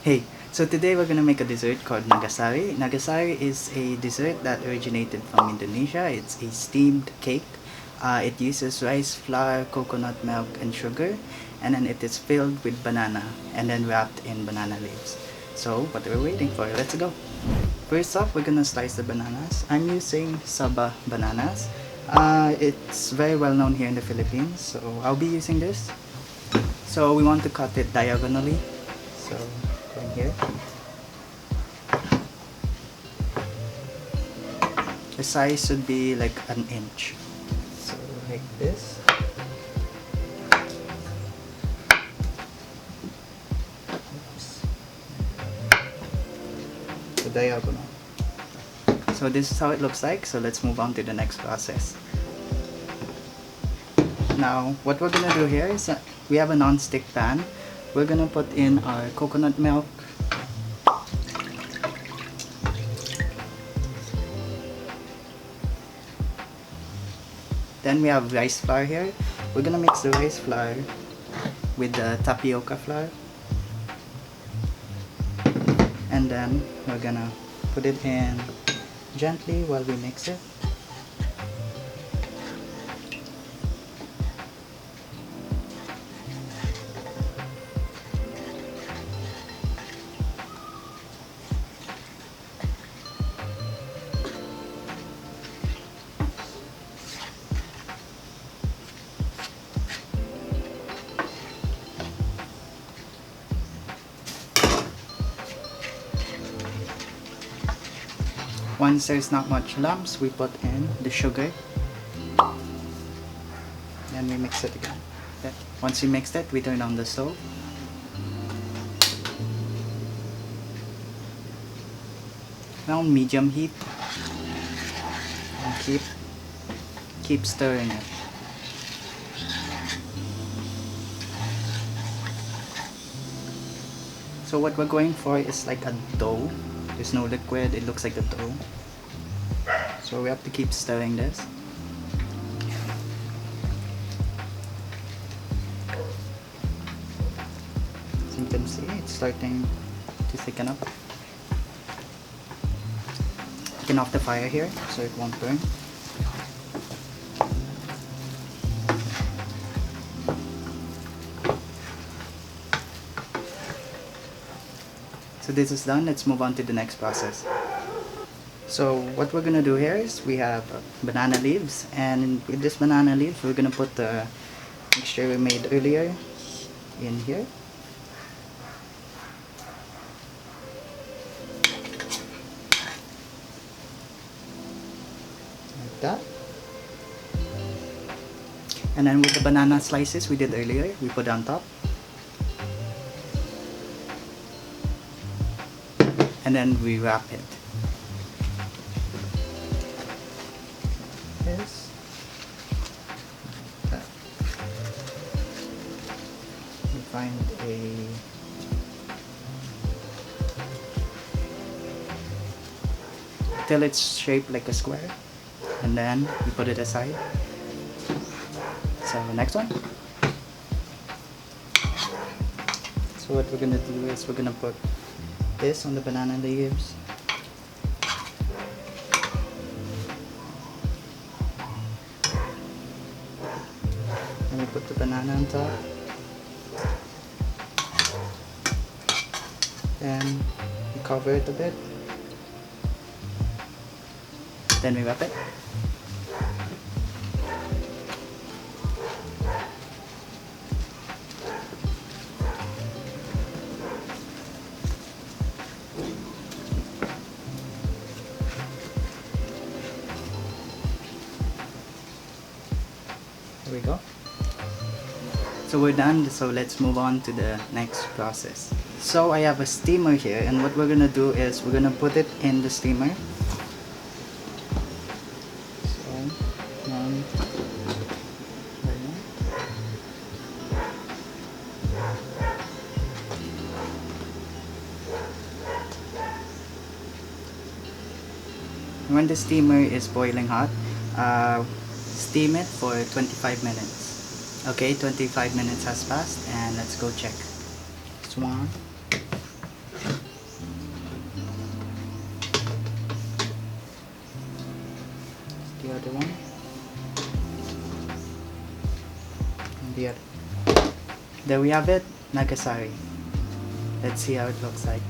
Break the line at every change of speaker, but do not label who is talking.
Hey, so today we're gonna make a dessert called Nagasari. Nagasari is a dessert that originated from Indonesia. It's a steamed cake. It uses rice, flour, coconut milk, and sugar, and then it is filled with banana and then wrapped in banana leaves. So what are we waiting for? Let's go. First off, we're gonna slice the bananas. I'm using Saba bananas. It's very well known here in the Philippines, so I'll be using this. So we want to cut it diagonally. So from here, the size should be like an inch. So like this. Oops. The diagonal. So this is how it looks like. So let's move on to the next process. Now what we're gonna do here is we have a non-stick pan. We're gonna put in our coconut milk, then we have rice flour here. We're gonna mix the rice flour with the tapioca flour, and then we're gonna put it in gently while we mix it. Once there's not much lumps, we put in the sugar. Then we mix it again. Once we mixed it, we turn on the stove. Now medium heat. And keep stirring it. So what we're going for is like a dough. There's no liquid, it looks like a dough. So we have to keep stirring this. As you can see, it's starting to thicken up. Taking off the fire here so it won't burn. So this is done. Let's move on to the next process. So what we're gonna do here is we have banana leaves, and with this banana leaves we're gonna put the mixture we made earlier in here. Like that. And then with the banana slices we did earlier, we put on top. And then we wrap it. This. That. We find till it's shaped like a square, and then we put it aside. So next one. So what we're gonna do is we're gonna put this on the banana leaves. And we put the banana on top. Then we cover it a bit. Then we wrap it. There we go. So we're done, so let's move on to the next process. So I have a steamer here, and what we're gonna do is we're gonna put it in the steamer. So, one, when the steamer is boiling hot, steam it for 25 minutes. Okay, 25 minutes has passed, and let's go check. This one, other one. And the other. There we have it, Nagasari. Let's see how it looks like.